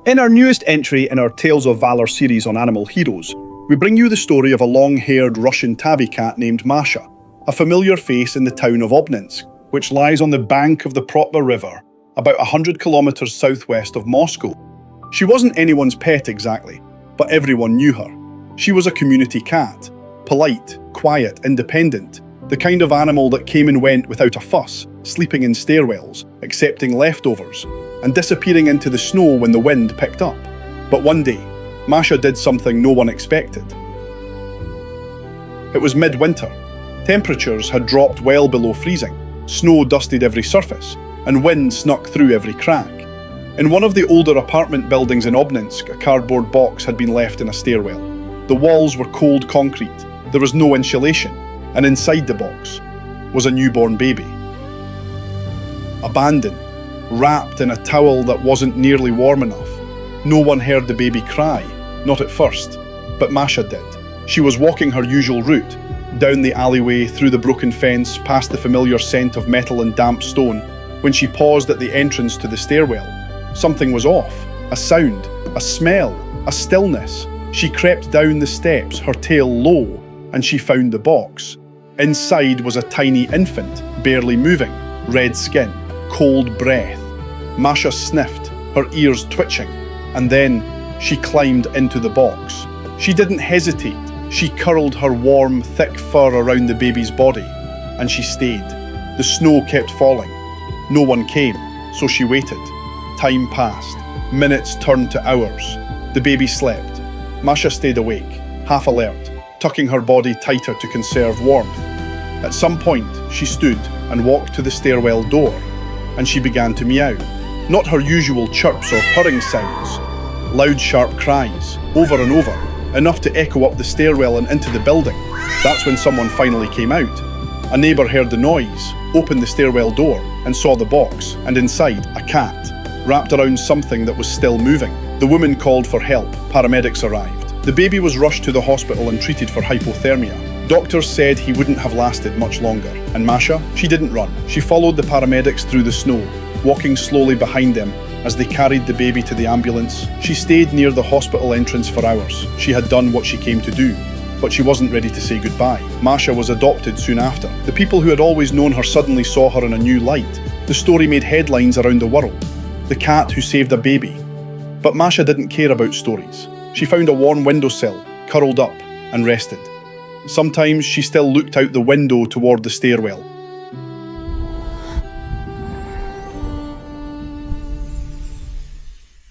In our newest entry in our Tails of Valor series on animal heroes, we bring you the story of a long-haired Russian tabby cat named Masha, a familiar face in the town of Obninsk, which lies on the bank of the Protva River, about 100 kilometers southwest of Moscow. She wasn't anyone's pet exactly, but everyone knew her. She was a community cat, polite, quiet, independent, the kind of animal that came and went without a fuss, sleeping in stairwells, accepting leftovers, and disappearing into the snow when the wind picked up. But one day, Masha did something no one expected. It was midwinter. Temperatures had dropped well below freezing, snow dusted every surface, and wind snuck through every crack. In one of the older apartment buildings in Obninsk, a cardboard box had been left in a stairwell. The walls were cold concrete, there was no insulation, and inside the box was a newborn baby. Abandoned, wrapped in a towel that wasn't nearly warm enough. No one heard the baby cry, not at first, but Masha did. She was walking her usual route, down the alleyway, through the broken fence, past the familiar scent of metal and damp stone, when she paused at the entrance to the stairwell. Something was off. A sound, a smell, a stillness. She crept down the steps, her tail low, and she found the box. Inside was a tiny infant, barely moving, red skin, cold breath. Masha sniffed, her ears twitching, and then she climbed into the box. She didn't hesitate. She curled her warm, thick fur around the baby's body, and she stayed. The snow kept falling. No one came, so she waited. Time passed. Minutes turned to hours. The baby slept. Masha stayed awake, half alert, tucking her body tighter to conserve warmth. At some point, she stood and walked to the stairwell door, and she began to meow. Not her usual chirps or purring sounds. Loud, sharp cries, over and over, enough to echo up the stairwell and into the building. That's when someone finally came out. A neighbour heard the noise, opened the stairwell door, and saw the box, and inside, a cat, wrapped around something that was still moving. The woman called for help. Paramedics arrived. The baby was rushed to the hospital and treated for hypothermia. Doctors said he wouldn't have lasted much longer. And Masha? She didn't run. She followed the paramedics through the snow, walking slowly behind them as they carried the baby to the ambulance. She stayed near the hospital entrance for hours. She had done what she came to do, but she wasn't ready to say goodbye. Masha was adopted soon after. The people who had always known her suddenly saw her in a new light. The story made headlines around the world. The cat who saved a baby. But Masha didn't care about stories. She found a warm windowsill, curled up, and rested. Sometimes she still looked out the window toward the stairwell,